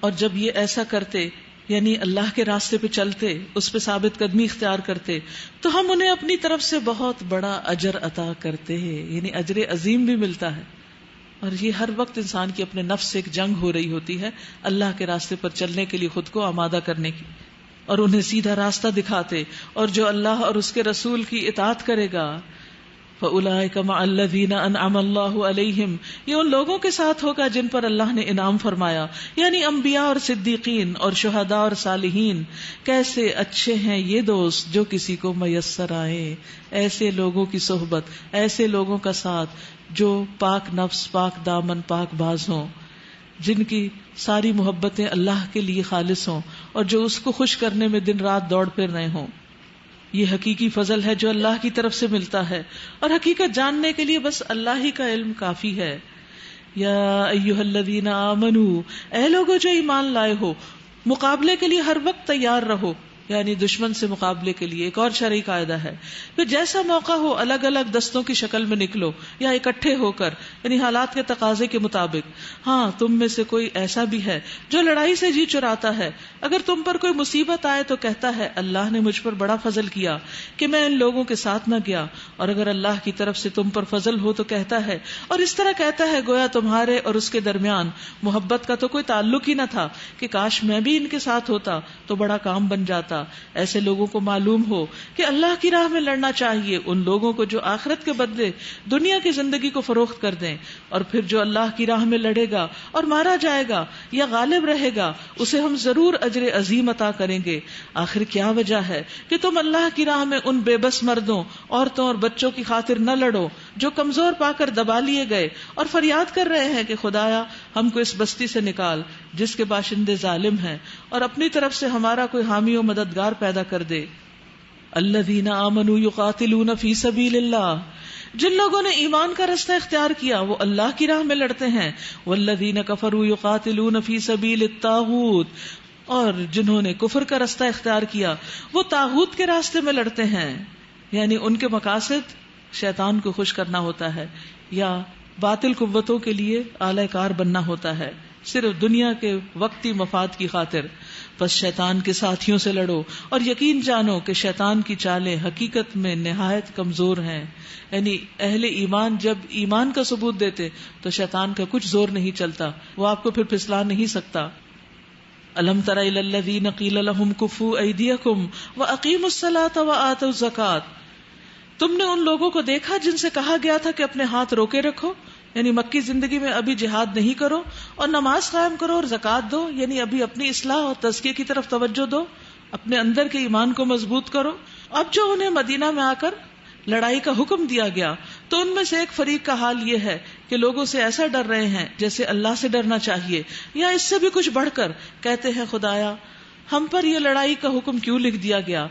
اور جب یہ ایسا کرتے یعنی اللہ کے راستے پہ چلتے، اس پہ ثابت قدمی اختیار کرتے، تو ہم انہیں اپنی طرف سے بہت بڑا اجر عطا کرتے ہیں، یعنی اجر عظیم بھی ملتا ہے. اور یہ ہر وقت انسان کی اپنے نفس سے ایک جنگ ہو رہی ہوتی ہے اللہ کے راستے پر چلنے کے لیے خود کو آمادہ کرنے کی، اور انہیں سیدھا راستہ دکھاتے. اور جو اللہ اور اس کے رسول کی اطاعت کرے گا فَأُولَٰئِكَ مَعَ الَّذِينَ أَنْعَمَ اللَّهُ عَلَيْهِمْ، یہ ان لوگوں کے ساتھ ہوگا جن پر اللہ نے انعام فرمایا، یعنی انبیاء اور صدیقین اور شہداء اور صالحین. کیسے اچھے ہیں یہ دوست جو کسی کو میسر آئے. ایسے لوگوں کی صحبت، ایسے لوگوں کا ساتھ جو پاک نفس، پاک دامن، پاک باز ہوں، جن کی ساری محبتیں اللہ کے لیے خالص ہوں اور جو اس کو خوش کرنے میں دن رات دوڑ پھر رہے ہوں. یہ حقیقی فضل ہے جو اللہ کی طرف سے ملتا ہے، اور حقیقت جاننے کے لیے بس اللہ ہی کا علم کافی ہے. یا ایھا الذین آمنو، اے لوگو جو ایمان لائے ہو، مقابلے کے لیے ہر وقت تیار رہو، یعنی دشمن سے مقابلے کے لیے ایک اور شرعی قاعدہ ہے. پھر جیسا موقع ہو الگ الگ دستوں کی شکل میں نکلو یا اکٹھے ہو کر، یعنی حالات کے تقاضے کے مطابق. ہاں تم میں سے کوئی ایسا بھی ہے جو لڑائی سے جی چراتا ہے، اگر تم پر کوئی مصیبت آئے تو کہتا ہے اللہ نے مجھ پر بڑا فضل کیا کہ میں ان لوگوں کے ساتھ نہ گیا، اور اگر اللہ کی طرف سے تم پر فضل ہو تو کہتا ہے، اور اس طرح کہتا ہے گویا تمہارے اور اس کے درمیان محبت کا تو کوئی تعلق ہی نہ تھا کہ کاش میں بھی ان کے ساتھ ہوتا تو بڑا کام بن جاتا. ایسے لوگوں کو معلوم ہو کہ اللہ کی راہ میں لڑنا چاہیے ان لوگوں کو جو آخرت کے بدلے دنیا کی زندگی کو فروخت کر دیں، اور پھر جو اللہ کی راہ میں لڑے گا اور مارا جائے گا یا غالب رہے گا اسے ہم ضرور اجر عظیم عطا کریں گے. آخر کیا وجہ ہے کہ تم اللہ کی راہ میں ان بے بس مردوں، عورتوں اور بچوں کی خاطر نہ لڑو جو کمزور پا کر دبا لیے گئے اور فریاد کر رہے ہیں کہ خدایا ہم کو اس بستی سے نکال جس کے باشندے ظالم ہیں، اور اپنی طرف سے ہمارا کوئی حامی و مددگار پیدا کر دے. الذین آمنوا یقاتلون فی سبیل اللہ، جن لوگوں نے ایمان کا رستہ اختیار کیا وہ اللہ کی راہ میں لڑتے ہیں. والذین کفروا یقاتلون فی سبیل الطاغوت، اور جنہوں نے کفر کا رستہ اختیار کیا وہ طاغوت کے راستے میں لڑتے ہیں، یعنی ان کے مقاصد شیطان کو خوش کرنا ہوتا ہے یا باطل قوتوں کے لیے اعلی کار بننا ہوتا ہے، صرف دنیا کے وقتی مفاد کی خاطر. بس شیطان کے ساتھیوں سے لڑو اور یقین جانو کہ شیطان کی چالیں حقیقت میں نہایت کمزور ہیں. یعنی اہل ایمان جب ایمان کا ثبوت دیتے تو شیطان کا کچھ زور نہیں چلتا، وہ آپ کو پھر پھسلا نہیں سکتا. الم تر الی الذین قیل لهم کفوا ایدیکم واقیموا الصلاۃ وآتوا الزکاۃ، تم نے ان لوگوں کو دیکھا جن سے کہا گیا تھا کہ اپنے ہاتھ روکے رکھو، یعنی مکی زندگی میں ابھی جہاد نہیں کرو، اور نماز قائم کرو اور زکوٰۃ دو، یعنی ابھی اپنی اصلاح اور تزکیے کی طرف توجہ دو، اپنے اندر کے ایمان کو مضبوط کرو. اب جو انہیں مدینہ میں آ کر لڑائی کا حکم دیا گیا تو ان میں سے ایک فریق کا حال یہ ہے کہ لوگوں سے ایسا ڈر رہے ہیں جیسے اللہ سے ڈرنا چاہیے، یا اس سے بھی کچھ بڑھ کر کہتے ہیں خدایا ہم پر یہ لڑائی کا حکم کیوں لکھ دیا گیا،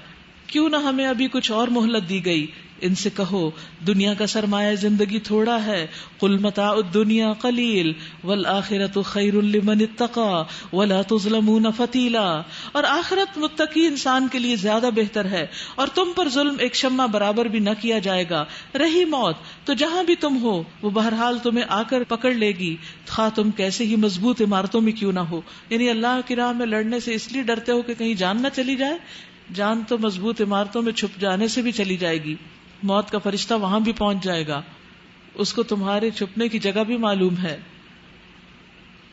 کیوں نہ ہمیں ابھی کچھ اور مہلت دی گئی. ان سے کہو دنیا کا سرمایہ زندگی تھوڑا ہے، قل متاع الدنیا قلیل والآخرۃ خیر لمن اتقى ولا تظلمون فتیلا، اور آخرت متقی انسان کے لیے زیادہ بہتر ہے اور تم پر ظلم ایک شمع برابر بھی نہ کیا جائے گا. رہی موت تو جہاں بھی تم ہو وہ بہرحال تمہیں آ کر پکڑ لے گی، خواہ تم کیسے ہی مضبوط عمارتوں میں کیوں نہ ہو. یعنی اللہ کی راہ میں لڑنے سے اس لیے ڈرتے ہو کہ کہیں جان نہ چلی جائے. جان تو مضبوط عمارتوں میں چھپ جانے سے بھی چلی جائے گی، موت کا فرشتہ وہاں بھی پہنچ جائے گا، اس کو تمہارے چھپنے کی جگہ بھی معلوم ہے.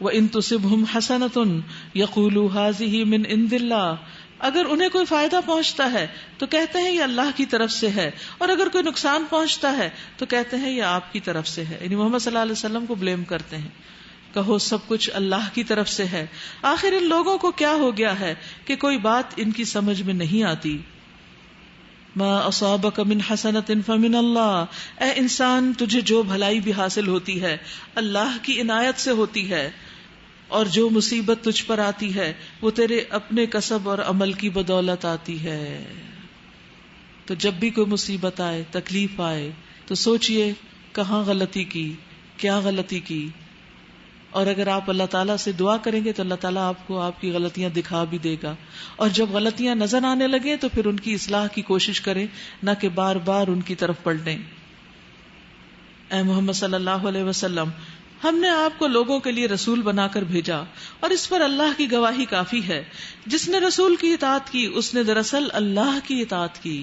وَإِن تُصِبْهُمْ حَسَنَةٌ يَقُولُوا هَٰذِهِ مِنْ عِندِ اللَّهِ، اگر انہیں کوئی فائدہ پہنچتا ہے تو کہتے ہیں یہ اللہ کی طرف سے ہے، اور اگر کوئی نقصان پہنچتا ہے تو کہتے ہیں یہ آپ کی طرف سے ہے، یعنی محمد صلی اللہ علیہ وسلم کو بلیم کرتے ہیں. کہو سب کچھ اللہ کی طرف سے ہے. آخر ان لوگوں کو کیا ہو گیا ہے کہ کوئی بات ان کی سمجھ میں نہیں آتی. ما اصابک من حسنۃ فمن اللہ، اے انسان تجھے جو بھلائی بھی حاصل ہوتی ہے اللہ کی عنایت سے ہوتی ہے، اور جو مصیبت تجھ پر آتی ہے وہ تیرے اپنے کسب اور عمل کی بدولت آتی ہے. تو جب بھی کوئی مصیبت آئے، تکلیف آئے تو سوچئے کہاں غلطی کی، کیا غلطی کی، اور اگر آپ اللہ تعالیٰ سے دعا کریں گے تو اللہ تعالیٰ آپ کو آپ کی غلطیاں دکھا بھی دے گا. اور جب غلطیاں نظر آنے لگیں تو پھر ان کی اصلاح کی کوشش کریں، نہ کہ بار بار ان کی طرف پلٹیں. اے محمد صلی اللہ علیہ وسلم ہم نے آپ کو لوگوں کے لیے رسول بنا کر بھیجا اور اس پر اللہ کی گواہی کافی ہے. جس نے رسول کی اطاعت کی اس نے دراصل اللہ کی اطاعت کی.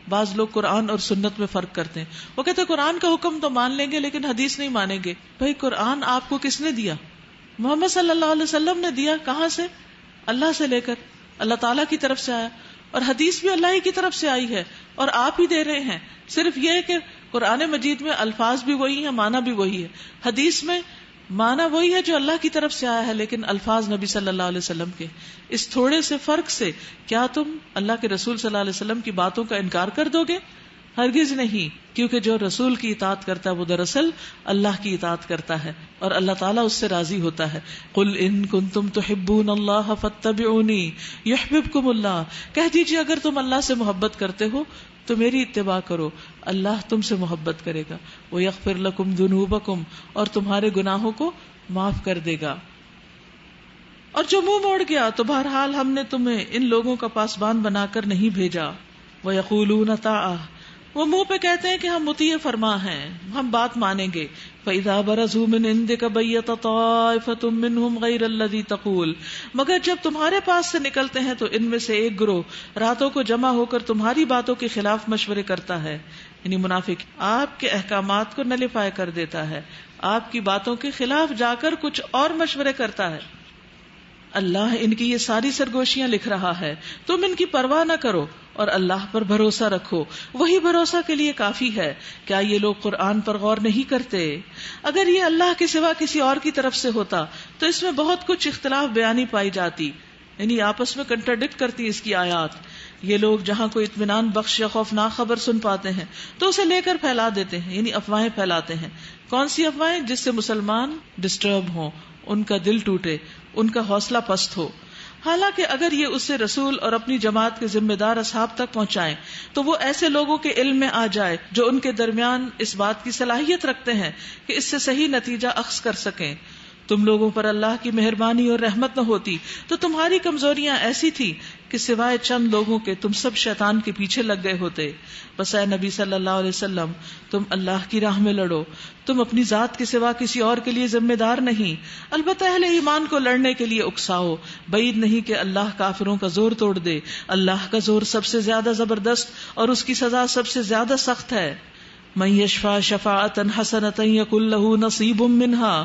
بعض لوگ قرآن اور سنت میں فرق کرتے ہیں. وہ کہتے ہیں قرآن کا حکم تو مان لیں گے لیکن حدیث نہیں مانیں گے. بھائی قرآن آپ کو کس نے دیا؟ محمد صلی اللہ علیہ وسلم نے دیا. کہاں سے؟ اللہ سے لے کر، اللہ تعالیٰ کی طرف سے آیا. اور حدیث بھی اللہ ہی کی طرف سے آئی ہے اور آپ ہی دے رہے ہیں. صرف یہ کہ قرآن مجید میں الفاظ بھی وہی ہیں، معنی بھی وہی ہے. حدیث میں معنی وہی ہے جو اللہ کی طرف سے آیا ہے لیکن الفاظ نبی صلی اللہ علیہ وسلم کے. اس تھوڑے سے فرق سے کیا تم اللہ کے رسول صلی اللہ علیہ وسلم کی باتوں کا انکار کر دو گے؟ ہرگز نہیں، کیونکہ جو رسول کی اطاعت کرتا ہے وہ دراصل اللہ کی اطاعت کرتا ہے اور اللہ تعالیٰ اس سے راضی ہوتا ہے. قل ان کنتم تحبون اللہ فاتبعونی یحببکم اللہ. کہہ دیجیے اگر تم اللہ سے محبت کرتے ہو تو میری اتباع کرو، اللہ تم سے محبت کرے گا. وَيَغْفِرْ لَكُمْ ذُنُوبَكُمْ اور تمہارے گناہوں کو معاف کر دے گا. اور جو منہ موڑ گیا تو بہرحال ہم نے تمہیں ان لوگوں کا پاسبان بنا کر نہیں بھیجا. وَيَقُولُونَ طَاعَةٌ وہ منہ پہ کہتے ہیں کہ ہم مطیع فرما ہیں، ہم بات مانیں گے. فَإِذَا بَرَزُوا مِنْ عِنْدِكَ بَيَّتَ طَائِفَةٌ مِّنْهُمْ غَيْرَ الَّذِي تَقُولُ مگر جب تمہارے پاس سے نکلتے ہیں تو ان میں سے ایک گروہ راتوں کو جمع ہو کر تمہاری باتوں کے خلاف مشورے کرتا ہے. یعنی منافق آپ کے احکامات کو نلیفائی کر دیتا ہے، آپ کی باتوں کے خلاف جا کر کچھ اور مشورے کرتا ہے. اللہ ان کی یہ ساری سرگوشیاں لکھ رہا ہے، تم ان کی پرواہ نہ کرو اور اللہ پر بھروسہ رکھو، وہی بھروسہ کے لیے کافی ہے. کیا یہ لوگ قرآن پر غور نہیں کرتے؟ اگر یہ اللہ کے سوا کسی اور کی طرف سے ہوتا تو اس میں بہت کچھ اختلاف بیانی پائی جاتی، یعنی آپس میں کنٹراڈکٹ کرتی اس کی آیات. یہ لوگ جہاں کوئی اطمینان بخش یا خوفناک خبر سن پاتے ہیں تو اسے لے کر پھیلا دیتے ہیں، یعنی افواہیں پھیلاتے ہیں. کون سی افواہیں؟ جس سے مسلمان ڈسٹرب ہوں، ان کا دل ٹوٹے، ان کا حوصلہ پست ہو. حالانکہ اگر یہ اسے رسول اور اپنی جماعت کے ذمہ دار اصحاب تک پہنچائیں تو وہ ایسے لوگوں کے علم میں آ جائے جو ان کے درمیان اس بات کی صلاحیت رکھتے ہیں کہ اس سے صحیح نتیجہ اخذ کر سکیں. تم لوگوں پر اللہ کی مہربانی اور رحمت نہ ہوتی تو تمہاری کمزوریاں ایسی تھی کہ سوائے چند لوگوں کے تم سب شیطان کے پیچھے لگ گئے ہوتے. بس اے نبی صلی اللہ علیہ وسلم تم اللہ کی راہ میں لڑو، تم اپنی ذات کے سوا کسی اور کے لیے ذمہ دار نہیں. البتہ اہل ایمان کو لڑنے کے لیے اکساؤ، بعید نہیں کہ اللہ کافروں کا زور توڑ دے. اللہ کا زور سب سے زیادہ زبردست اور اس کی سزا سب سے زیادہ سخت ہے. من یشفع شفاعۃ حسنۃ یکن لہ نصیب منہا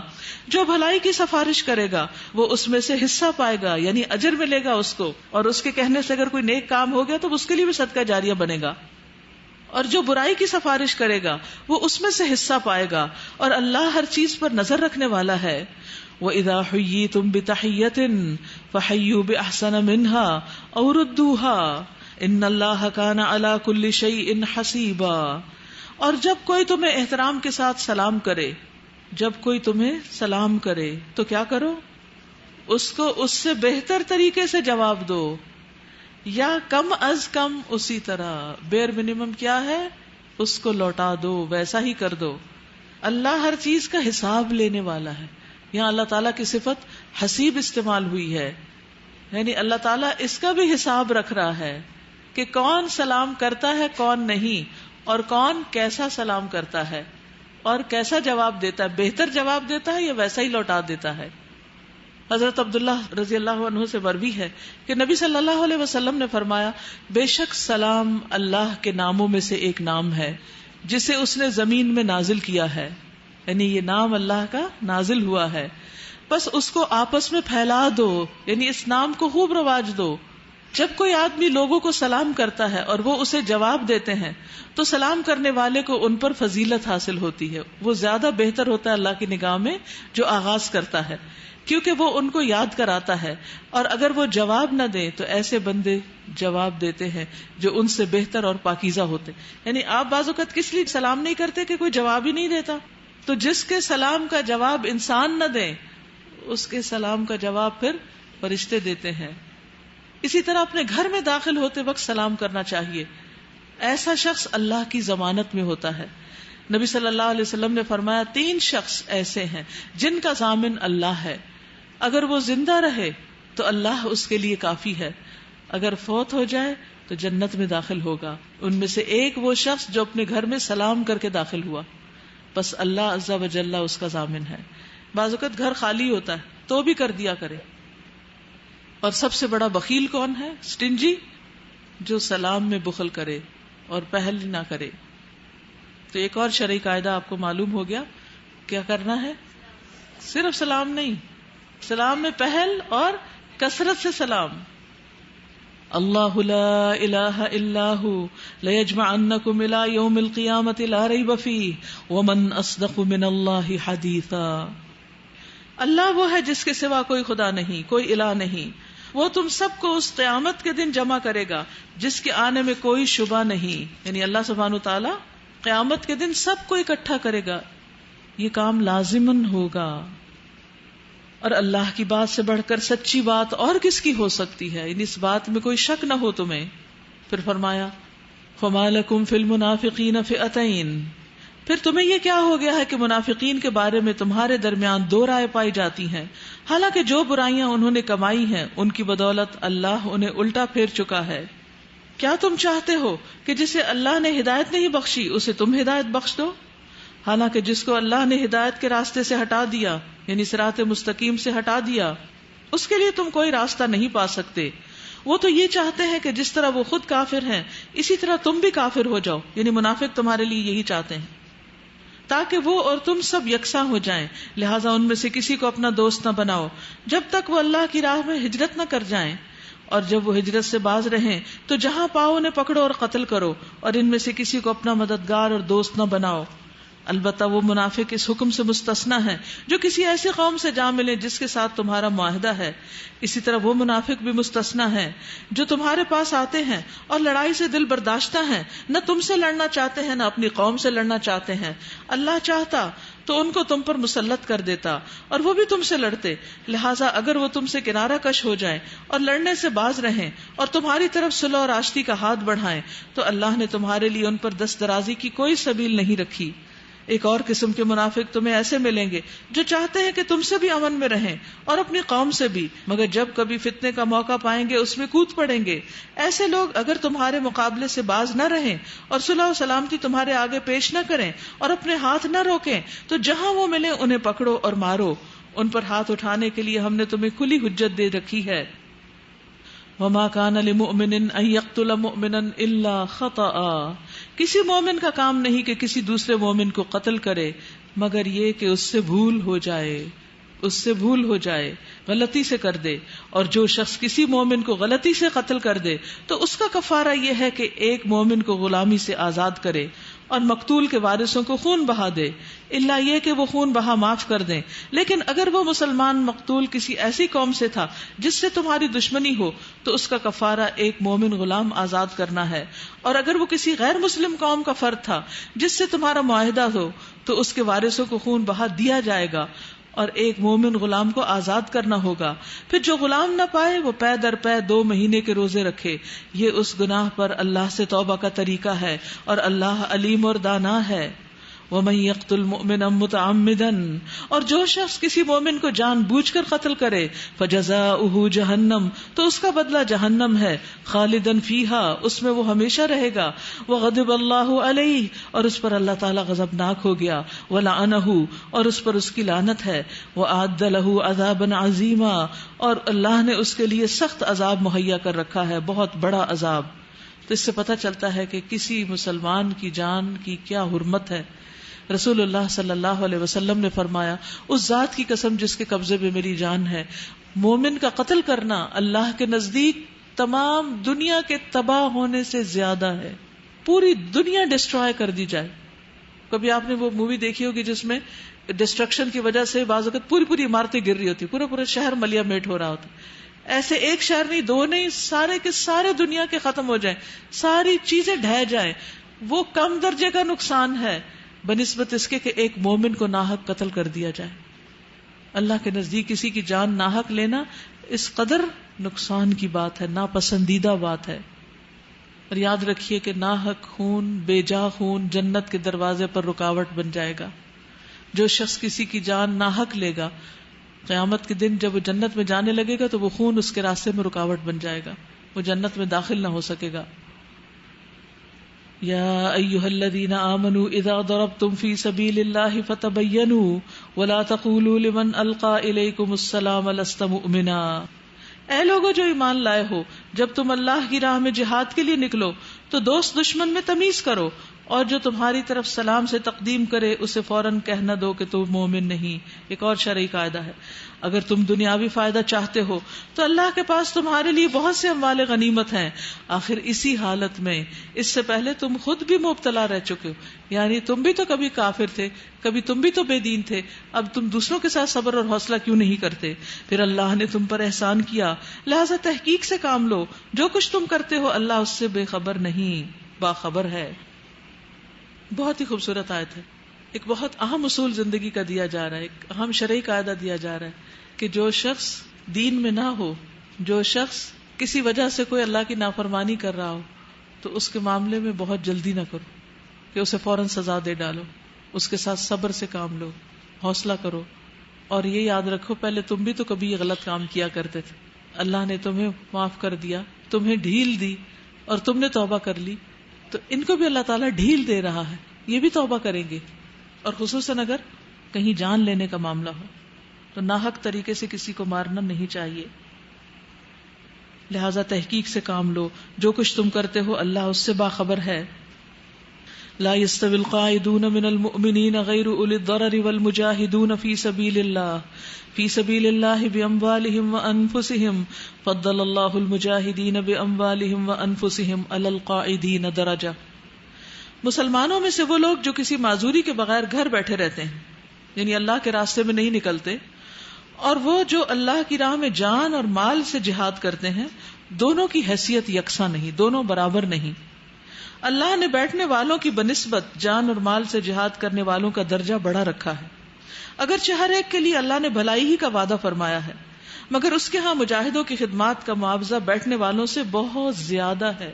جو بھلائی کی سفارش کرے گا وہ اس میں سے حصہ پائے گا، یعنی اجر ملے گا اس کو، اور اس کے کہنے سے اگر کوئی نیک کام ہو گیا تو اس کے لیے بھی صدقہ جاریہ بنے گا. اور جو برائی کی سفارش کرے گا وہ اس میں سے حصہ پائے گا، اور اللہ ہر چیز پر نظر رکھنے والا ہے. وَإِذَا حُيِّيتُم بِتَحِيَّةٍ فَحَيُّوا بِأَحْسَنَ مِنْهَا أَوْ رُدُّوهَا إِنَّ اللَّهَ كَانَ عَلَى كُلِّ شَيْءٍ حَسِيبًا. اور جب کوئی تمہیں احترام کے ساتھ سلام کرے، جب کوئی تمہیں سلام کرے تو کیا کرو؟ اس کو اس سے بہتر طریقے سے جواب دو، یا کم از کم اسی طرح بیر منیمم کیا ہے اس کو لوٹا دو، ویسا ہی کر دو. اللہ ہر چیز کا حساب لینے والا ہے. یہاں اللہ تعالیٰ کی صفت حسیب استعمال ہوئی ہے، یعنی اللہ تعالیٰ اس کا بھی حساب رکھ رہا ہے کہ کون سلام کرتا ہے کون نہیں، اور کون کیسا سلام کرتا ہے اور کیسا جواب دیتا ہے، بہتر جواب دیتا ہے یا ویسا ہی لوٹا دیتا ہے. حضرت عبداللہ رضی اللہ عنہ سے مروی ہے کہ نبی صلی اللہ علیہ وسلم نے فرمایا، بے شک سلام اللہ کے ناموں میں سے ایک نام ہے جسے اس نے زمین میں نازل کیا ہے، یعنی یہ نام اللہ کا نازل ہوا ہے، بس اس کو آپس میں پھیلا دو، یعنی اس نام کو خوب رواج دو. جب کوئی آدمی لوگوں کو سلام کرتا ہے اور وہ اسے جواب دیتے ہیں تو سلام کرنے والے کو ان پر فضیلت حاصل ہوتی ہے، وہ زیادہ بہتر ہوتا ہے اللہ کی نگاہ میں جو آغاز کرتا ہے، کیونکہ وہ ان کو یاد کراتا ہے. اور اگر وہ جواب نہ دیں تو ایسے بندے جواب دیتے ہیں جو ان سے بہتر اور پاکیزہ ہوتے. یعنی آپ بعض اوقات کس لیے سلام نہیں کرتے کہ کوئی جواب ہی نہیں دیتا، تو جس کے سلام کا جواب انسان نہ دیں اس کے سلام کا جواب پھر فرشتے دیتے ہیں. اسی طرح اپنے گھر میں داخل ہوتے وقت سلام کرنا چاہیے. ایسا شخص اللہ کی ضمانت میں ہوتا ہے. نبی صلی اللہ علیہ وسلم نے فرمایا 3 شخص ایسے ہیں جن کا ضامن اللہ ہے، اگر وہ زندہ رہے تو اللہ اس کے لیے کافی ہے، اگر فوت ہو جائے تو جنت میں داخل ہوگا. ان میں سے ایک وہ شخص جو اپنے گھر میں سلام کر کے داخل ہوا، بس اللہ عز و جل اس کا ضامن ہے. بعض اوقات گھر خالی ہوتا ہے تو بھی کر دیا کرے. اور سب سے بڑا بخیل کون ہے؟ سٹنجی، جو سلام میں بخل کرے اور پہل نہ کرے. تو ایک اور شرعی قاعدہ آپ کو معلوم ہو گیا، کیا کرنا ہے؟ صرف سلام نہیں، سلام میں پہل اور کثرت سے سلام. اللہ لا الہ الا ہو لیجمعنکم الی یوم القیامۃ لا ریب فیہ ومن اصدق من اللہ حدیثا. اللہ وہ ہے جس کے سوا کوئی خدا نہیں، کوئی الہ نہیں. وہ تم سب کو اس قیامت کے دن جمع کرے گا جس کے آنے میں کوئی شبہ نہیں. یعنی اللہ سبحانہ وتعالی قیامت کے دن سب کو اکٹھا کرے گا. یہ کام لازمن ہوگا. اور اللہ کی بات سے بڑھ کر سچی بات اور کس کی ہو سکتی ہے؟ یعنی اس بات میں کوئی شک نہ ہو تمہیں. پھر فرمایا فَمَا لَكُمْ فِي الْمُنَافِقِينَ فِئَتَيْنِ. پھر تمہیں یہ کیا ہو گیا ہے کہ منافقین کے بارے میں تمہارے درمیان دو رائے پائی جاتی ہیں، حالانکہ جو برائیاں انہوں نے کمائی ہیں ان کی بدولت اللہ انہیں الٹا پھیر چکا ہے. کیا تم چاہتے ہو کہ جسے اللہ نے ہدایت نہیں بخشی اسے تم ہدایت بخش دو، حالانکہ جس کو اللہ نے ہدایت کے راستے سے ہٹا دیا، یعنی صراط مستقیم سے ہٹا دیا، اس کے لیے تم کوئی راستہ نہیں پا سکتے. وہ تو یہ چاہتے ہیں کہ جس طرح وہ خود کافر ہیں اسی طرح تم بھی کافر ہو جاؤ. یعنی منافق تمہارے لیے یہی چاہتے ہیں تاکہ وہ اور تم سب یکساں ہو جائیں. لہٰذا ان میں سے کسی کو اپنا دوست نہ بناؤ جب تک وہ اللہ کی راہ میں ہجرت نہ کر جائیں، اور جب وہ ہجرت سے باز رہیں تو جہاں پاؤ انہیں پکڑو اور قتل کرو، اور ان میں سے کسی کو اپنا مددگار اور دوست نہ بناؤ. البتہ وہ منافق اس حکم سے مستثنی ہیں جو کسی ایسی قوم سے جا ملے جس کے ساتھ تمہارا معاہدہ ہے. اسی طرح وہ منافق بھی مستثنی ہیں جو تمہارے پاس آتے ہیں اور لڑائی سے دل برداشتہ ہیں، نہ تم سے لڑنا چاہتے ہیں نہ اپنی قوم سے لڑنا چاہتے ہیں. اللہ چاہتا تو ان کو تم پر مسلط کر دیتا اور وہ بھی تم سے لڑتے. لہٰذا اگر وہ تم سے کنارہ کش ہو جائیں اور لڑنے سے باز رہیں اور تمہاری طرف صلح اور آشتی کا ہاتھ بڑھائیں تو اللہ نے تمہارے لیے ان پر دست درازی کی کوئی سبیل نہیں رکھی. ایک اور قسم کے منافق تمہیں ایسے ملیں گے جو چاہتے ہیں کہ تم سے بھی امن میں رہیں اور اپنی قوم سے بھی، مگر جب کبھی فتنے کا موقع پائیں گے اس میں کود پڑیں گے. ایسے لوگ اگر تمہارے مقابلے سے باز نہ رہیں اور صلح و سلامتی تمہارے آگے پیش نہ کریں اور اپنے ہاتھ نہ روکیں تو جہاں وہ ملیں انہیں پکڑو اور مارو. ان پر ہاتھ اٹھانے کے لیے ہم نے تمہیں کھلی حجت دے رکھی ہے. وما كان لمؤمن ان يقتل مؤمنا الا خطأ. کسی مومن کا کام نہیں کہ کسی دوسرے مومن کو قتل کرے مگر یہ کہ اس سے بھول ہو جائے، غلطی سے کر دے. اور جو شخص کسی مومن کو غلطی سے قتل کر دے تو اس کا کفارہ یہ ہے کہ ایک مومن کو غلامی سے آزاد کرے اور مقتول کے وارثوں کو خون بہا دے، الا یہ کہ وہ خون بہا معاف کر دیں. لیکن اگر وہ مسلمان مقتول کسی ایسی قوم سے تھا جس سے تمہاری دشمنی ہو تو اس کا کفارہ ایک مومن غلام آزاد کرنا ہے. اور اگر وہ کسی غیر مسلم قوم کا فرد تھا جس سے تمہارا معاہدہ ہو تو اس کے وارثوں کو خون بہا دیا جائے گا اور ایک مومن غلام کو آزاد کرنا ہوگا. پھر جو غلام نہ پائے وہ پے در پے 2 مہینے کے روزے رکھے. یہ اس گناہ پر اللہ سے توبہ کا طریقہ ہے اور اللہ علیم اور دانا ہے. وَمَن يَقْتُلْ مُؤْمِنًا مُتَعَمِّدًا. اور جو شخص کسی مومن کو جان بوجھ کر قتل کرے فَجَزَاؤُهُ جَهَنَّمُ. تو اس کا بدلہ جہنم ہے، خالداً فیہا، اس میں وہ ہمیشہ رہے گا. وَغَضِبَ اللَّهُ عَلَيْهِ. اور اس پر اللہ تعالیٰ غضبناک ہو گیا. وَلَعَنَهُ. اور اس پر اس کی لعنت ہے. وَأَعَدَّ لَهُ عَذَابًا عَظِيمًا. اور اللہ نے اس کے لیے سخت عذاب مہیا کر رکھا ہے، بہت بڑا عذاب. تو اس سے پتہ چلتا ہے کہ کسی مسلمان کی جان کی کیا حرمت ہے. رسول اللہ صلی اللہ علیہ وسلم نے فرمایا، اس ذات کی قسم جس کے قبضے میں میری جان ہے، مومن کا قتل کرنا اللہ کے نزدیک تمام دنیا کے تباہ ہونے سے زیادہ ہے. پوری دنیا ڈسٹرائے کر دی جائے. کبھی آپ نے وہ مووی دیکھی ہوگی جس میں ڈسٹرکشن کی وجہ سے بعض اوقات پوری عمارتیں گر رہی ہوتی، پورا شہر ملیا میٹ ہو رہا ہوتا. ایسے ایک شہر نہیں، 2 نہیں، سارے کے سارے دنیا کے ختم ہو جائیں، ساری چیزیں ڈھہ جائیں. وہ کم درجے کا نقصان ہے بنسبت اس کے کہ ایک مومن کو ناحق قتل کر دیا جائے. اللہ کے نزدیک کسی کی جان ناحق لینا اس قدر نقصان کی بات ہے، ناپسندیدہ بات ہے. اور یاد رکھیے کہ ناحق خون، بے جا خون جنت کے دروازے پر رکاوٹ بن جائے گا. جو شخص کسی کی جان ناحق لے گا، قیامت کے دن جب وہ جنت میں جانے لگے گا تو وہ خون اس کے راستے میں رکاوٹ بن جائے گا، وہ جنت میں داخل نہ ہو سکے گا. یا ایھا الذین آمنوا اذا ضربتم فی سبیل اللہ فتبینوا ولا تقولوا لمن القی الیکم السلام لست مؤمنا. اے لوگو جو ایمان لائے ہو، جب تم اللہ کی راہ میں جہاد کے لیے نکلو تو دوست دشمن میں تمیز کرو، اور جو تمہاری طرف سلام سے تقدیم کرے اسے فوراً کہہ نہ دو کہ تم مومن نہیں. ایک اور شرعی قاعدہ ہے، اگر تم دنیاوی فائدہ چاہتے ہو تو اللہ کے پاس تمہارے لیے بہت سے اموال غنیمت ہیں. آخر اسی حالت میں اس سے پہلے تم خود بھی مبتلا رہ چکے ہو، یعنی تم بھی تو کبھی کافر تھے، کبھی تم بھی تو بے دین تھے، اب تم دوسروں کے ساتھ صبر اور حوصلہ کیوں نہیں کرتے؟ پھر اللہ نے تم پر احسان کیا، لہذا تحقیق سے کام لو، جو کچھ تم کرتے ہو اللہ اس سے بے خبر نہیں، باخبر ہے. بہت ہی خوبصورت آیت ہے. ایک بہت اہم اصول زندگی کا دیا جا رہا ہے، ایک اہم شرعی قاعدہ دیا جا رہا ہے کہ جو شخص دین میں نہ ہو، جو شخص کسی وجہ سے کوئی اللہ کی نافرمانی کر رہا ہو، تو اس کے معاملے میں بہت جلدی نہ کرو کہ اسے فوراً سزا دے ڈالو. اس کے ساتھ صبر سے کام لو، حوصلہ کرو، اور یہ یاد رکھو پہلے تم بھی تو کبھی یہ غلط کام کیا کرتے تھے، اللہ نے تمہیں معاف کر دیا، تمہیں ڈھیل دی اور تم نے توبہ کر لی، تو ان کو بھی اللہ تعالیٰ ڈھیل دے رہا ہے، یہ بھی توبہ کریں گے. اور خصوصاً اگر کہیں جان لینے کا معاملہ ہو تو ناحق طریقے سے کسی کو مارنا نہیں چاہیے. لہذا تحقیق سے کام لو، جو کچھ تم کرتے ہو اللہ اس سے باخبر ہے. لا يستوي القاعدون من المؤمنين غير اولي الضرر والمجاهدون في سبيل الله باموالهم وانفسهم فضل الله المجاهدين باموالهم وانفسهم على القاعدين درجة. مسلمانوں میں سے وہ لوگ جو کسی معذوری کے بغیر گھر بیٹھے رہتے ہیں، یعنی اللہ کے راستے میں نہیں نکلتے، اور وہ جو اللہ کی راہ میں جان اور مال سے جہاد کرتے ہیں، دونوں کی حیثیت یکساں نہیں، دونوں برابر نہیں. اللہ نے بیٹھنے والوں کی بنسبت جان اور مال سے جہاد کرنے والوں کا درجہ بڑا رکھا ہے. اگرچہ ہر ایک کے لیے اللہ نے بھلائی ہی کا وعدہ فرمایا ہے، مگر اس کے ہاں مجاہدوں کی خدمات کا معاوضہ بیٹھنے والوں سے بہت زیادہ ہے.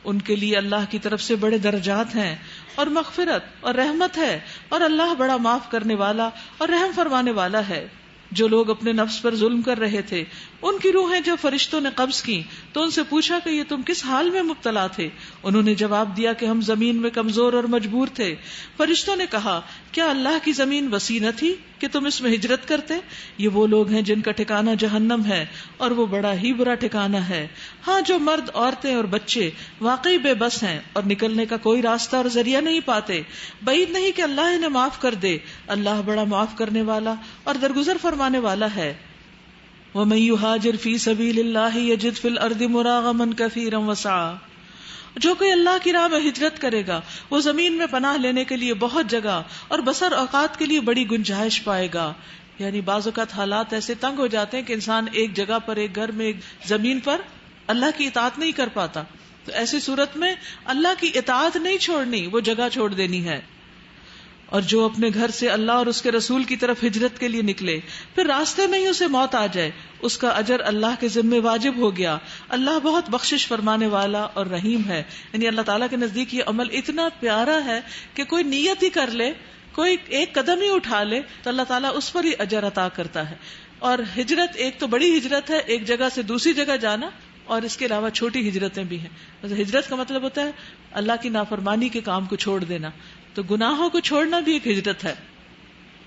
ان کے لیے اللہ کی طرف سے بڑے درجات ہیں اور مغفرت اور رحمت ہے، اور اللہ بڑا معاف کرنے والا اور رحم فرمانے والا ہے. جو لوگ اپنے نفس پر ظلم کر رہے تھے ان کی روحیں جب فرشتوں نے قبض کی تو ان سے پوچھا کہ یہ تم کس حال میں مبتلا تھے؟ انہوں نے جواب دیا کہ ہم زمین میں کمزور اور مجبور تھے. فرشتوں نے کہا کیا اللہ کی زمین وسیع نہ تھی کہ تم اس میں ہجرت کرتے؟ یہ وہ لوگ ہیں جن کا ٹھکانہ جہنم ہے اور وہ بڑا ہی برا ٹھکانہ ہے. ہاں جو مرد، عورتیں اور بچے واقعی بے بس ہیں اور نکلنے کا کوئی راستہ اور ذریعہ نہیں پاتے، بعید نہیں کہ اللہ انہیں معاف کر دے. اللہ بڑا معاف کرنے والا اور درگزر فرمانے والا ہے. وَمَن يُهَاجِرْ فِي سَبِيلِ اللَّهِ يَجِدْ فِي الْأَرْضِ مُرَاغَمًا كَثِيرًا وَسَعًا. جو کوئی اللہ کی راہ میں ہجرت کرے گا وہ زمین میں پناہ لینے کے لیے بہت جگہ اور بسر اوقات کے لیے بڑی گنجائش پائے گا. یعنی بعض اوقات حالات ایسے تنگ ہو جاتے ہیں کہ انسان ایک جگہ پر، ایک گھر میں، ایک زمین پر اللہ کی اطاعت نہیں کر پاتا، تو ایسی صورت میں اللہ کی اطاعت نہیں چھوڑنی، وہ جگہ چھوڑ دینی ہے. اور جو اپنے گھر سے اللہ اور اس کے رسول کی طرف ہجرت کے لیے نکلے، پھر راستے میں ہی اسے موت آ جائے، اس کا اجر اللہ کے ذمہ واجب ہو گیا. اللہ بہت بخشش فرمانے والا اور رحیم ہے. یعنی اللہ تعالیٰ کے نزدیک یہ عمل اتنا پیارا ہے کہ کوئی نیت ہی کر لے، کوئی ایک قدم ہی اٹھا لے تو اللہ تعالیٰ اس پر ہی اجر عطا کرتا ہے. اور ہجرت ایک تو بڑی ہجرت ہے، ایک جگہ سے دوسری جگہ جانا، اور اس کے علاوہ چھوٹی ہجرتیں بھی ہیں. ہجرت کا مطلب ہوتا ہے اللہ کی نافرمانی کے کام کو چھوڑ دینا، تو گناہوں کو چھوڑنا بھی ایک ہجرت ہے.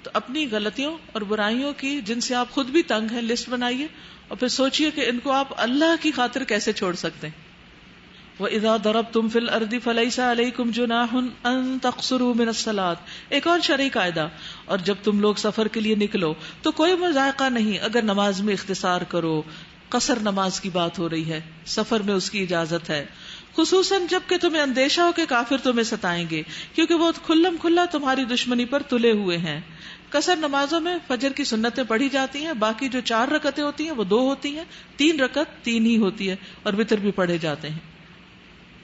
تو اپنی غلطیوں اور برائیوں کی جن سے آپ خود بھی تنگ ہیں لسٹ بنائیے، اور پھر سوچئے کہ ان کو آپ اللہ کی خاطر کیسے چھوڑ سکتے ہیں. وَإِذَا ضَرَبْتُمْ فِي الْأَرْضِ فَلَيْسَ عَلَيْكُمْ جُنَاحٌ أَن تَقْصُرُوا مِنَ الصَّلَاةِ. ایک اور شرعی قاعدہ، اور جب تم لوگ سفر کے لیے نکلو تو کوئی مضائقہ نہیں اگر نماز میں اختصار کرو. قصر نماز کی بات ہو رہی ہے، سفر میں اس کی اجازت ہے، خصوصاً جب کہ تمہیں اندیشہ ہو کہ کافر تمہیں ستائیں گے، کیونکہ وہ کھلم کھلا تمہاری دشمنی پر تلے ہوئے ہیں. قصر نمازوں میں فجر کی سنتیں پڑھی جاتی ہیں، باقی جو 4 رکعتیں ہوتی ہیں وہ 2 ہوتی ہیں، 3 رکعت 3 ہی ہوتی ہے، اور وتر بھی پڑھے جاتے ہیں.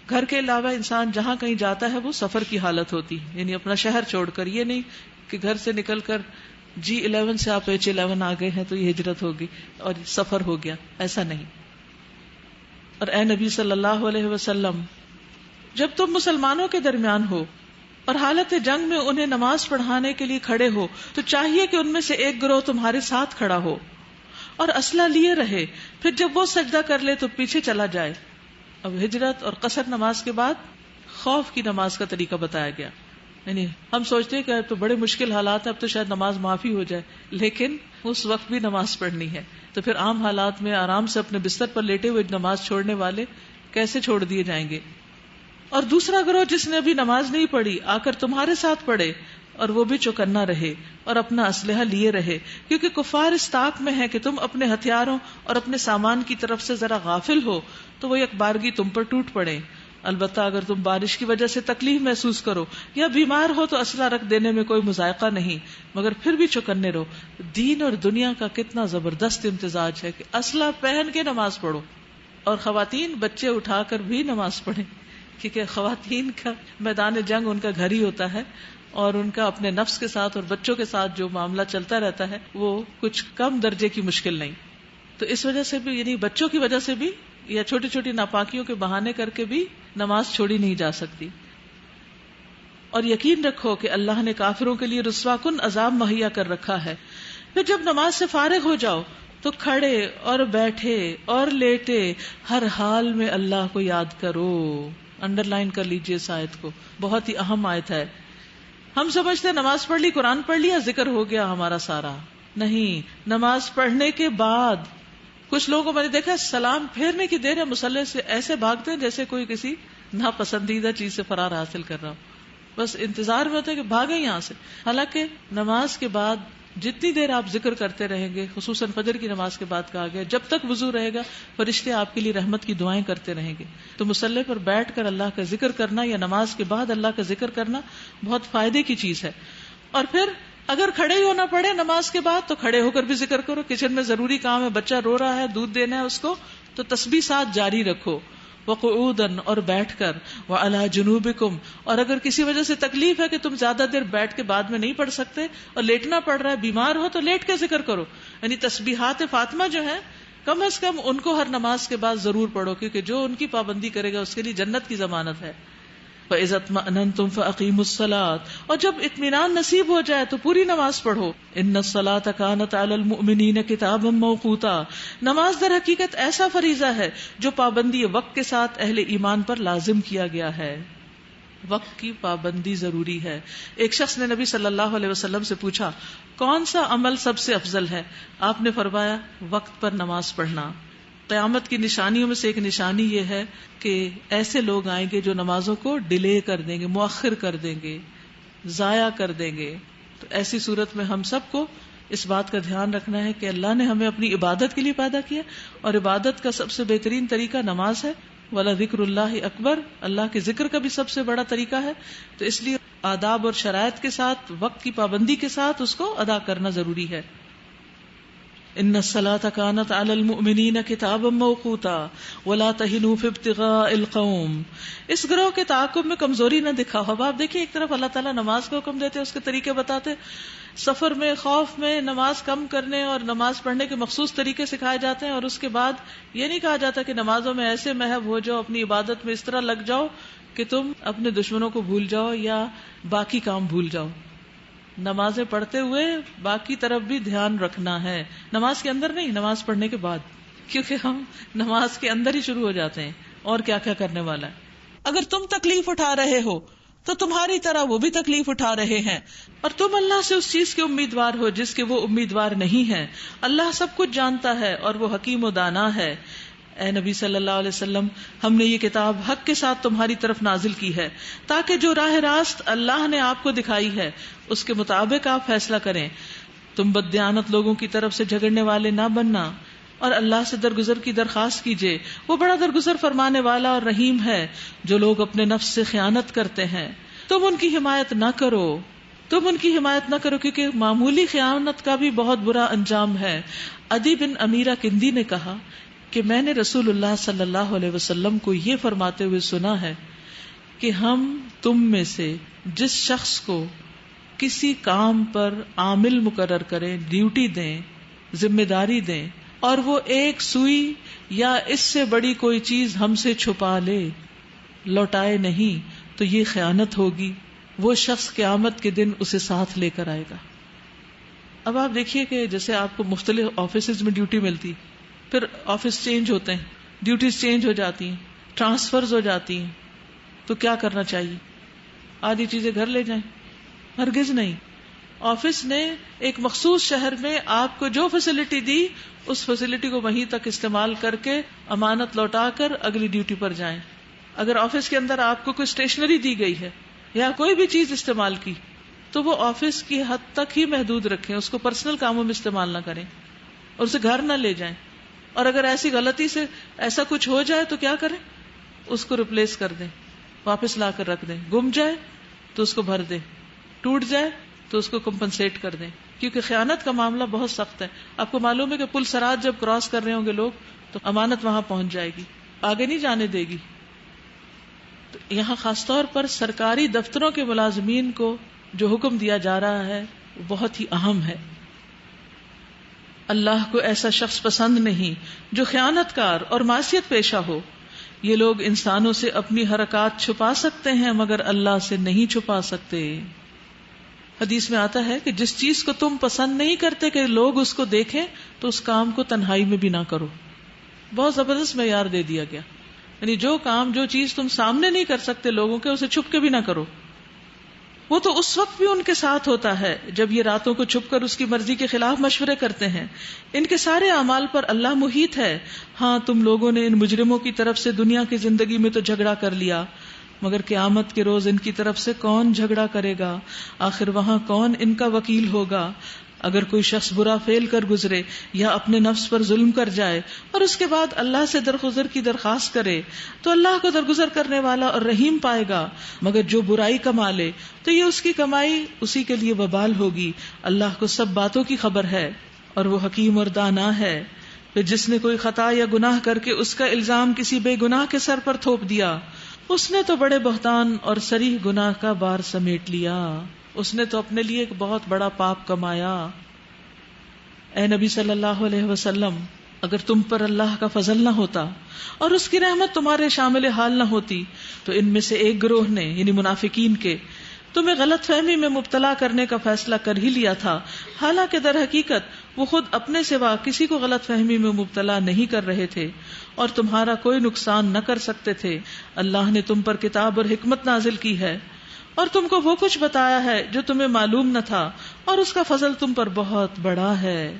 گھر کے علاوہ انسان جہاں کہیں جاتا ہے وہ سفر کی حالت ہوتی ہے، یعنی اپنا شہر چھوڑ کر. یہ نہیں کہ گھر سے نکل کر G11 سے آپ H11 آ گئے ہیں تو یہ ہجرت ہوگی اور سفر ہو گیا، ایسا نہیں. اور اے نبی صلی اللہ علیہ وسلم، جب تم مسلمانوں کے درمیان ہو اور حالت جنگ میں انہیں نماز پڑھانے کے لیے کھڑے ہو تو چاہیے کہ ان میں سے ایک گروہ تمہارے ساتھ کھڑا ہو اور اسلحہ لیے رہے، پھر جب وہ سجدہ کر لے تو پیچھے چلا جائے. اب ہجرت اور قصر نماز کے بعد خوف کی نماز کا طریقہ بتایا گیا. یعنی ہم سوچتے ہیں کہ اب تو بڑے مشکل حالات ہیں، اب تو شاید نماز معافی ہو جائے، لیکن اس وقت بھی نماز پڑھنی ہے. تو پھر عام حالات میں آرام سے اپنے بستر پر لیٹے ہوئے نماز چھوڑنے والے کیسے چھوڑ دیے جائیں گے؟ اور دوسرا گروہ جس نے ابھی نماز نہیں پڑھی آ کر تمہارے ساتھ پڑھے اور وہ بھی چوکنا رہے اور اپنا اسلحہ لیے رہے، کیونکہ کفار اس طاق میں ہے کہ تم اپنے ہتھیاروں اور اپنے سامان کی طرف سے ذرا غافل ہو تو وہ یک بارگی تم پر ٹوٹ پڑے. البتہ اگر تم بارش کی وجہ سے تکلیف محسوس کرو یا بیمار ہو تو اسلحہ رکھ دینے میں کوئی مذائقہ نہیں، مگر پھر بھی چوکنے رہو. دین اور دنیا کا کتنا زبردست امتزاج ہے کہ اسلحہ پہن کے نماز پڑھو، اور خواتین بچے اٹھا کر بھی نماز پڑھیں، کیونکہ خواتین کا میدان جنگ ان کا گھر ہی ہوتا ہے، اور ان کا اپنے نفس کے ساتھ اور بچوں کے ساتھ جو معاملہ چلتا رہتا ہے وہ کچھ کم درجے کی مشکل نہیں. تو اس وجہ سے بھی، یعنی بچوں کی وجہ سے بھی یا چھوٹی چھوٹی ناپاکیوں کے بہانے کر کے بھی نماز چھوڑی نہیں جا سکتی. اور یقین رکھو کہ اللہ نے کافروں کے لیے رسوا کن عذاب مہیا کر رکھا ہے. پھر جب نماز سے فارغ ہو جاؤ تو کھڑے اور بیٹھے اور لیٹے ہر حال میں اللہ کو یاد کرو. انڈر لائن کر لیجئے اس آیت کو، بہت ہی اہم آیت ہے. ہم سمجھتے ہیں نماز پڑھ لی، قرآن پڑھ لیا، ذکر ہو گیا ہمارا سارا. نہیں، نماز پڑھنے کے بعد کچھ لوگوں کو میں نے دیکھا سلام پھیرنے کی دیر ہے مصلی سے ایسے بھاگتے ہیں جیسے کوئی کسی ناپسندیدہ چیز سے فرار حاصل کر رہا ہو، بس انتظار میں ہوتا ہے کہ بھاگیں یہاں سے. حالانکہ نماز کے بعد جتنی دیر آپ ذکر کرتے رہیں گے، خصوصاً فجر کی نماز کے بعد کہا گیا جب تک وضو رہے گا فرشتے آپ کے لیے رحمت کی دعائیں کرتے رہیں گے. تو مصلی پر بیٹھ کر اللہ کا ذکر کرنا یا نماز کے بعد اللہ کا ذکر کرنا بہت فائدے کی چیز ہے. اور پھر اگر کھڑے ہی ہونا پڑے نماز کے بعد تو کھڑے ہو کر بھی ذکر کرو. کچن میں ضروری کام ہے، بچہ رو رہا ہے، دودھ دینا ہے اس کو، تو تسبیح ساتھ جاری رکھو. وقعوداً، اور بیٹھ کر، وعلی جنوبکم، اور اگر کسی وجہ سے تکلیف ہے کہ تم زیادہ دیر بیٹھ کے بعد میں نہیں پڑھ سکتے اور لیٹنا پڑ رہا ہے، بیمار ہو تو لیٹ کے ذکر کرو. یعنی تسبیحات فاطمہ جو ہیں کم از کم ان کو ہر نماز کے بعد ضرور پڑھو، کیونکہ جو ان کی پابندی کرے گا اس کے لیے جنت کی ضمانت ہے. فَإِذَا اطْمَأْنَنْتُمْ فَأَقِيمُوا الصَّلَاةَ، اور جب اطمینان نصیب ہو جائے تو پوری نماز پڑھو. إِنَّ الصَّلَاةَ كَانَتْ عَلَى الْمُؤْمِنِينَ كِتَابًا مَوْقُوتًا، نماز در حقیقت ایسا فریضہ ہے جو پابندی وقت کے ساتھ اہل ایمان پر لازم کیا گیا ہے. وقت کی پابندی ضروری ہے. ایک شخص نے نبی صلی اللہ علیہ وسلم سے پوچھا کون سا عمل سب سے افضل ہے؟ آپ نے فرمایا وقت پر نماز پڑھنا. قیامت کی نشانیوں میں سے ایک نشانی یہ ہے کہ ایسے لوگ آئیں گے جو نمازوں کو ڈیلے کر دیں گے، مؤخر کر دیں گے، ضائع کر دیں گے. تو ایسی صورت میں ہم سب کو اس بات کا دھیان رکھنا ہے کہ اللہ نے ہمیں اپنی عبادت کے لیے پیدا کیا، اور عبادت کا سب سے بہترین طریقہ نماز ہے. وَلَا ذِكْرُ اللَّهِ أَكْبَرُ، اللہ کے ذکر کا بھی سب سے بڑا طریقہ ہے. تو اس لیے آداب اور شرائط کے ساتھ، وقت کی پابندی کے ساتھ اس کو ادا کرنا ضروری ہے. ان الصلاة كانت على المؤمنين كتابا موقوتا ولا تهنوا في ابتغاء القوم. اس گروہ کے تعاقب میں کمزوری نہ دکھاؤ. اب آپ دیکھیں ایک طرف اللہ تعالیٰ نماز کا حکم دیتے، اس کے طریقے بتاتے، سفر میں، خوف میں نماز کم کرنے اور نماز پڑھنے کے مخصوص طریقے سکھائے جاتے ہیں. اور اس کے بعد یہ نہیں کہا جاتا کہ نمازوں میں ایسے محو ہو جاؤ، اپنی عبادت میں اس طرح لگ جاؤ کہ تم اپنے دشمنوں کو بھول جاؤ یا باقی کام بھول جاؤ. نمازیں پڑھتے ہوئے باقی طرف بھی دھیان رکھنا ہے، نماز کے اندر نہیں، نماز پڑھنے کے بعد، کیونکہ ہم نماز کے اندر ہی شروع ہو جاتے ہیں اور کیا کیا کرنے والا ہے. اگر تم تکلیف اٹھا رہے ہو تو تمہاری طرح وہ بھی تکلیف اٹھا رہے ہیں، اور تم اللہ سے اس چیز کے امیدوار ہو جس کے وہ امیدوار نہیں ہیں. اللہ سب کچھ جانتا ہے اور وہ حکیم و دانا ہے. اے نبی صلی اللہ علیہ وسلم، ہم نے یہ کتاب حق کے ساتھ تمہاری طرف نازل کی ہے تاکہ جو راہ راست اللہ نے آپ کو دکھائی ہے اس کے مطابق آپ فیصلہ کریں. تم بددیانت لوگوں کی طرف سے جھگڑنے والے نہ بننا اور اللہ سے درگزر کی درخواست کیجیے، وہ بڑا درگزر فرمانے والا اور رحیم ہے. جو لوگ اپنے نفس سے خیانت کرتے ہیں تم ان کی حمایت نہ کرو، کیونکہ معمولی خیانت کا بھی بہت برا انجام ہے. عدی بن امیرہ کندی نے کہا کہ میں نے رسول اللہ صلی اللہ علیہ وسلم کو یہ فرماتے ہوئے سنا ہے کہ ہم تم میں سے جس شخص کو کسی کام پر عامل مقرر کریں، ڈیوٹی دیں، ذمہ داری دیں، اور وہ ایک سوئی یا اس سے بڑی کوئی چیز ہم سے چھپا لے، لوٹائے نہیں، تو یہ خیانت ہوگی. وہ شخص قیامت کے دن اسے ساتھ لے کر آئے گا. اب آپ دیکھیے کہ جیسے آپ کو مختلف آفیسز میں ڈیوٹی ملتی، پھر آفس چینج ہوتے ہیں، ڈیوٹیز چینج ہو جاتی ہیں، ٹرانسفرز ہو جاتی ہیں، تو کیا کرنا چاہیے؟ آدھی چیزیں گھر لے جائیں؟ ہرگز نہیں. آفس نے ایک مخصوص شہر میں آپ کو جو فیسلٹی دی اس فیسلٹی کو وہیں تک استعمال کر کے امانت لوٹا کر اگلی ڈیوٹی پر جائیں. اگر آفس کے اندر آپ کو کوئی اسٹیشنری دی گئی ہے یا کوئی بھی چیز استعمال کی تو وہ آفس کی حد تک ہی محدود رکھیں، اس کو پرسنل کاموں میں استعمال نہ کریں اور اسے گھر نہ لے جائیں. اور اگر ایسی غلطی سے ایسا کچھ ہو جائے تو کیا کریں؟ اس کو ریپلیس کر دیں، واپس لا کر رکھ دیں. گم جائے تو اس کو بھر دیں، ٹوٹ جائے تو اس کو کمپنسیٹ کر دیں. کیونکہ خیانت کا معاملہ بہت سخت ہے. آپ کو معلوم ہے کہ پل صراط جب کراس کر رہے ہوں گے لوگ تو امانت وہاں پہنچ جائے گی، آگے نہیں جانے دے گی. تو یہاں خاص طور پر سرکاری دفتروں کے ملازمین کو جو حکم دیا جا رہا ہے وہ بہت ہی اہم ہے. اللہ کو ایسا شخص پسند نہیں جو خیانت کار اور معصیت پیشہ ہو. یہ لوگ انسانوں سے اپنی حرکات چھپا سکتے ہیں مگر اللہ سے نہیں چھپا سکتے. حدیث میں آتا ہے کہ جس چیز کو تم پسند نہیں کرتے کہ لوگ اس کو دیکھیں تو اس کام کو تنہائی میں بھی نہ کرو. بہت زبردست معیار دے دیا گیا. یعنی جو کام جو چیز تم سامنے نہیں کر سکتے لوگوں کے، اسے چھپ کے بھی نہ کرو. وہ تو اس وقت بھی ان کے ساتھ ہوتا ہے جب یہ راتوں کو چھپ کر اس کی مرضی کے خلاف مشورے کرتے ہیں. ان کے سارے اعمال پر اللہ محیط ہے. ہاں تم لوگوں نے ان مجرموں کی طرف سے دنیا کی زندگی میں تو جھگڑا کر لیا، مگر قیامت کے روز ان کی طرف سے کون جھگڑا کرے گا؟ آخر وہاں کون ان کا وکیل ہوگا؟ اگر کوئی شخص برا فعل کر گزرے یا اپنے نفس پر ظلم کر جائے اور اس کے بعد اللہ سے درگزر کی درخواست کرے تو اللہ کو درگزر کرنے والا اور رحیم پائے گا. مگر جو برائی کما لے تو یہ اس کی کمائی اسی کے لیے وبال ہوگی. اللہ کو سب باتوں کی خبر ہے اور وہ حکیم اور دانا ہے. پھر جس نے کوئی خطا یا گناہ کر کے اس کا الزام کسی بے گناہ کے سر پر تھوپ دیا، اس نے تو بڑے بہتان اور صریح گناہ کا بار سمیٹ لیا. اس نے تو اپنے لیے ایک بہت بڑا پاپ کمایا. اے نبی صلی اللہ علیہ وسلم، اگر تم پر اللہ کا فضل نہ ہوتا اور اس کی رحمت تمہارے شامل حال نہ ہوتی تو ان میں سے ایک گروہ نے یعنی منافقین کے تمہیں غلط فہمی میں مبتلا کرنے کا فیصلہ کر ہی لیا تھا. حالانکہ در حقیقت وہ خود اپنے سوا کسی کو غلط فہمی میں مبتلا نہیں کر رہے تھے اور تمہارا کوئی نقصان نہ کر سکتے تھے. اللہ نے تم پر کتاب اور حکمت نازل کی ہے اور تم کو وہ کچھ بتایا ہے جو تمہیں معلوم نہ تھا، اور اس کا فضل تم پر بہت بڑا ہے.